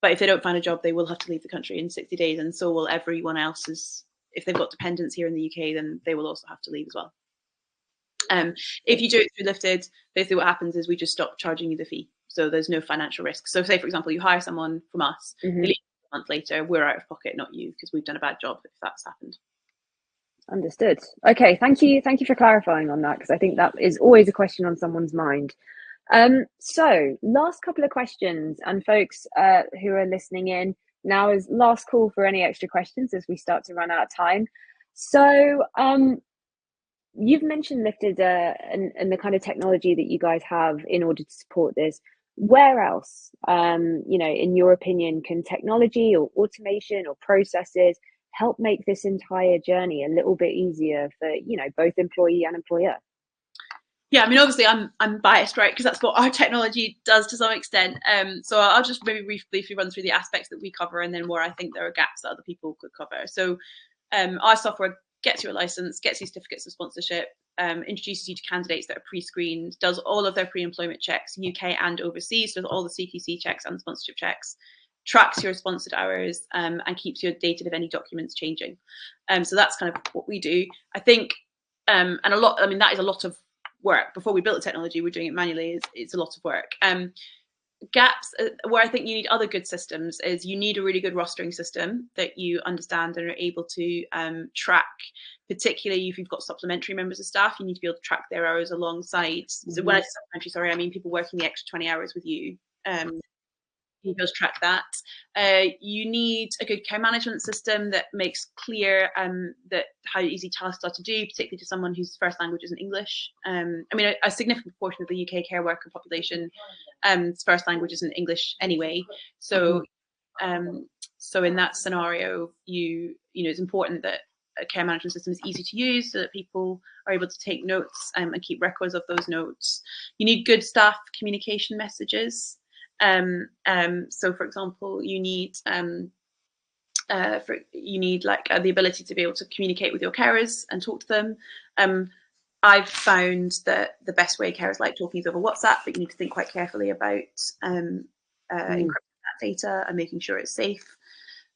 Speaker 2: But if they don't find a job, they will have to leave the country in 60 days, and so will everyone else. If they've got dependents here in the UK, then they will also have to leave as well. If you do it through Lifted, basically what happens is we just stop charging you the fee. So there's no financial risk. So say, for example, you hire someone from us, they leave a month later, we're out of pocket, not you, because we've done a bad job if that's happened.
Speaker 1: Understood. Okay, thank you for clarifying on that, because I think that is always a question on someone's mind. So last couple of questions, and folks who are listening in, now is last call for any extra questions as we start to run out of time. So you've mentioned Lifted and the kind of technology that you guys have in order to support this. Where else, in your opinion, can technology or automation or processes help make this entire journey a little bit easier for, both employee and employer?
Speaker 2: Yeah, I mean, obviously I'm biased, right? Because that's what our technology does to some extent. So I'll just maybe briefly run through the aspects that we cover, and then where I think there are gaps that other people could cover. So our software gets you a license, gets you certificates of sponsorship, introduces you to candidates that are pre-screened, does all of their pre-employment checks, UK and overseas, does all the CQC checks and sponsorship checks, tracks your sponsored hours, and keeps you updated of any documents changing. So that's kind of what we do. I think, and that is a lot of work. Before we built the technology, we're doing it manually. It's a lot of work. Gaps where I think you need other good systems is you need a really good rostering system that you understand and are able to track, particularly if you've got supplementary members of staff. You need to be able to track their hours alongside. So when I say supplementary, I mean people working the extra 20 hours with you. You be able to track that. You need a good care management system that makes clear that how easy tasks are to do, particularly to someone whose first language isn't English. I mean, a significant proportion of the UK care worker population, first language isn't English anyway. So, so in that scenario, it's important that a care management system is easy to use so that people are able to take notes and keep records of those notes. You need good staff communication messages. So for example, you need the ability to be able to communicate with your carers and talk to them. I've found that the best way carers like talking is over WhatsApp, but you need to think quite carefully about encrypting that data and making sure it's safe.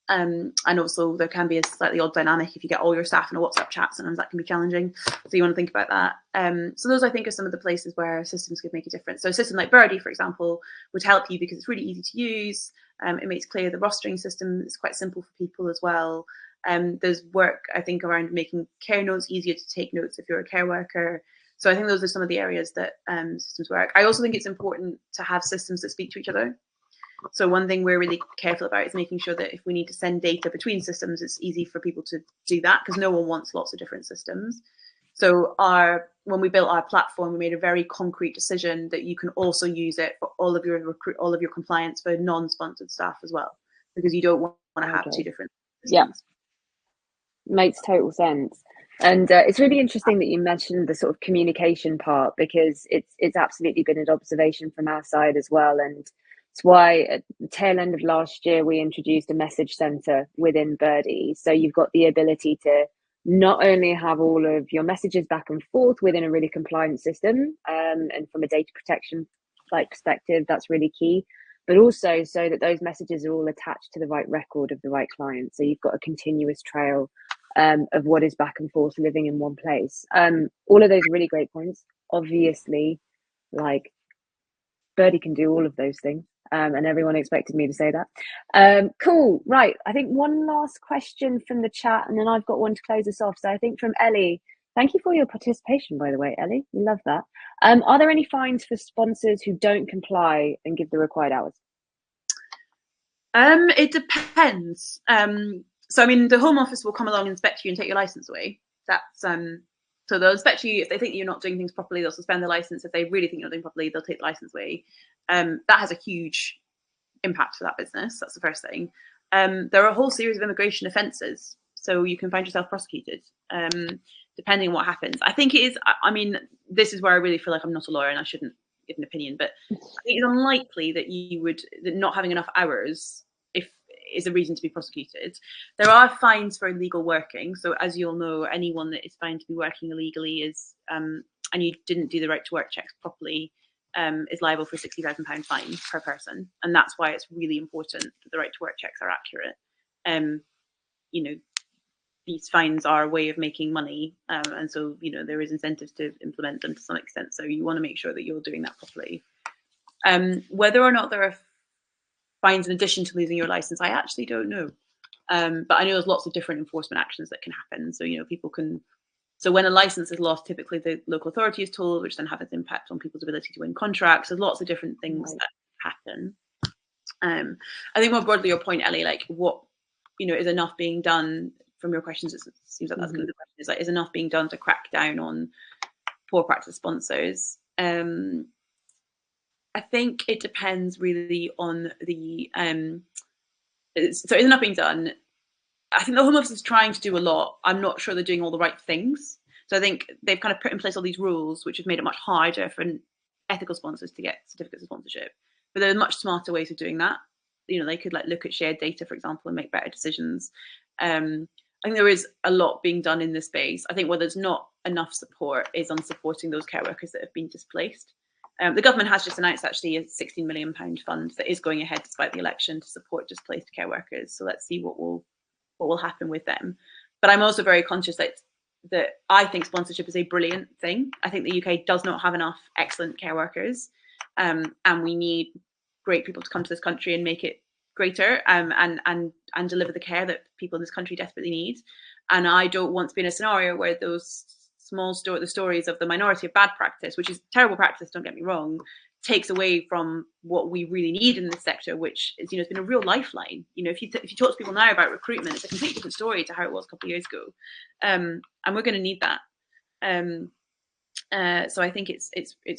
Speaker 2: And also there can be a slightly odd dynamic if you get all your staff in a WhatsApp chat. Sometimes that can be challenging. So you want to think about that. So those, I think, are some of the places where systems could make a difference. So a system like Birdie, for example, would help you because it's really easy to use. It makes clear the rostering system is quite simple for people as well. There's work, I think, around making care notes easier to take notes if you're a care worker. So I think those are some of the areas that systems work. I also think it's important to have systems that speak to each other. So one thing we're really careful about is making sure that if we need to send data between systems, it's easy for people to do that, because no one wants lots of different systems. So when we built our platform, we made a very concrete decision that you can also use it for all of your compliance for non-sponsored staff as well, because you don't want to have two different systems.
Speaker 1: Yeah, makes total sense. And it's really interesting that you mentioned the sort of communication part, because it's absolutely been an observation from our side as well. And it's why at the tail end of last year, we introduced a message center within Birdie. So you've got the ability to not only have all of your messages back and forth within a really compliant system, and from a data protection perspective, that's really key, but also so that those messages are all attached to the right record of the right client. So you've got a continuous trail of what is back and forth living in one place. All of those really great points. Obviously, like, Birdie can do all of those things, and everyone expected me to say that. Cool, right. I think one last question from the chat, and then I've got one to close us off. So I think from Ellie. Thank you for your participation, by the way, Ellie. We love that. Are there any fines for sponsors who don't comply and give the required hours?
Speaker 2: It depends. So I mean, the Home Office will come along and inspect you and take your license away. That's so they'll inspect you if they think you're not doing things properly. They'll suspend the license. If they really think you're not doing properly, they'll take the license away. That has a huge impact for that business. That's the first thing. There are a whole series of immigration offences, so you can find yourself prosecuted depending on what happens. I think it is. I mean, this is where I really feel like I'm not a lawyer and I shouldn't give an opinion, but I think it's unlikely that not having enough hours is a reason to be prosecuted. There are fines for illegal working. So as you'll know, anyone that is found to be working illegally is, and you didn't do the right to work checks properly, is liable for a £60,000 fine per person. And that's why it's really important that the right to work checks are accurate. These fines are a way of making money. And so, there is incentives to implement them to some extent. So you want to make sure that you're doing that properly. Whether or not there are fines in addition to losing your license, I actually don't know. But I know there's lots of different enforcement actions that can happen. So, people can. So when a license is lost, typically the local authority is told, which then has an impact on people's ability to win contracts. There's lots of different things that happen. I think more broadly, your point, Ellie, like what is enough being done from your questions. It seems like that's kind of the question: is like, is enough being done to crack down on poor practice sponsors? I think it depends really on the so is enough being done? I think the Home Office is trying to do a lot. I'm not sure they're doing all the right things. So I think they've kind of put in place all these rules, which have made it much harder for ethical sponsors to get certificates of sponsorship. But there are much smarter ways of doing that. They could look at shared data, for example, and make better decisions. I think there is a lot being done in this space. I think where there's not enough support is on supporting those care workers that have been displaced. The government has just announced actually a £16 million fund that is going ahead despite the election to support displaced care workers. So let's see what will happen with them. But I'm also very conscious that I think sponsorship is a brilliant thing. I think the UK does not have enough excellent care workers, and we need great people to come to this country and make it greater, and deliver the care that people in this country desperately need. And I don't want to be in a scenario where those the stories of the minority of bad practice, which is terrible practice, don't get me wrong, takes away from what we really need in this sector, which is, it's been a real lifeline. If you talk to people now about recruitment, it's a completely different story to how it was a couple of years ago, and we're going to need that. So I think it's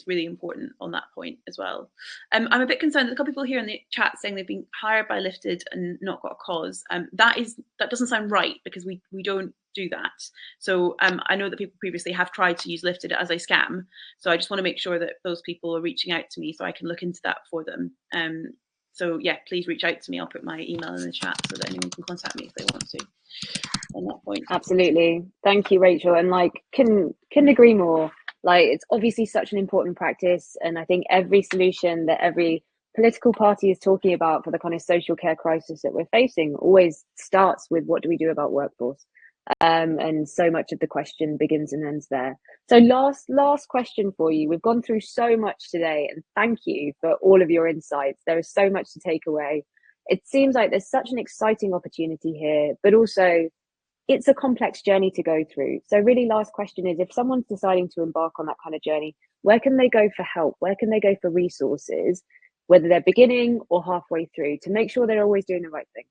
Speaker 2: really important on that point as well. I'm a bit concerned. There's a couple of people here in the chat saying they've been hired by Lifted and not got a cause. That doesn't sound right, because we don't do that. So I know that people previously have tried to use Lifted as a scam. So I just want to make sure that those people are reaching out to me so I can look into that for them. So yeah, please reach out to me. I'll put my email in the chat so that anyone can contact me if they want to on that point.
Speaker 1: Absolutely. Thank you, Rachel. And can agree more. It's obviously such an important practice. And I think every solution that every political party is talking about for the kind of social care crisis that we're facing always starts with, what do we do about workforce? And so much of the question begins and ends there. So last question for you. We've gone through so much today, and thank you for all of your insights. There is so much to take away. It seems like there's such an exciting opportunity here, but also it's a complex journey to go through. So really last question is, if someone's deciding to embark on that kind of journey, where can they go for help? Where can they go for resources, whether they're beginning or halfway through, to make sure they're always doing the right thing?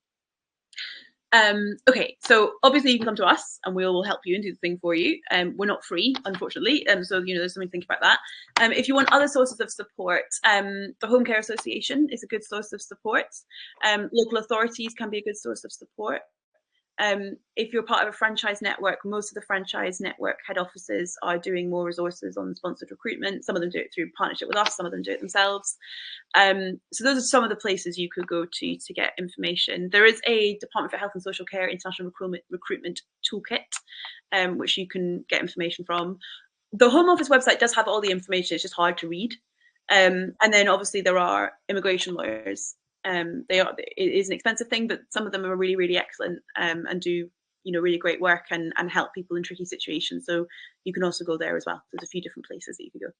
Speaker 2: Okay, so obviously you can come to us and we will help you and do the thing for you. We're not free, unfortunately, so there's something to think about that. If you want other sources of support, the Home Care Association is a good source of support. Local authorities can be a good source of support. If you're part of a franchise network, most of the franchise network head offices are doing more resources on sponsored recruitment. Some of them do it through partnership with us, some of them do it themselves. So those are some of the places you could go to get information. There is a Department for Health and Social Care International Recruitment Toolkit, which you can get information from. The Home Office website does have all the information, it's just hard to read. And then obviously there are immigration lawyers. It is an expensive thing, but some of them are really, really excellent, and do really great work and help people in tricky situations. So you can also go there as well. There's a few different places that you could go.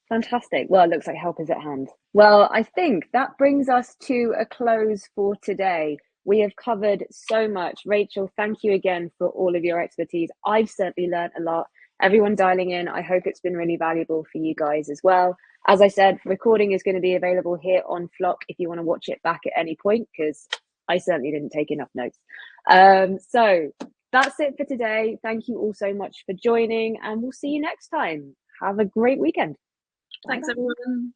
Speaker 1: Fantastic. Well, it looks like help is at hand. Well, I think that brings us to a close for today. We have covered so much. Rachel, thank you again for all of your expertise. I've certainly learned a lot. Everyone dialing in, I hope it's been really valuable for you guys as well. As I said, recording is going to be available here on Flock if you want to watch it back at any point, because I certainly didn't take enough notes. So that's it for today. Thank you all so much for joining, and we'll see you next time. Have a great weekend.
Speaker 2: Thanks, everyone.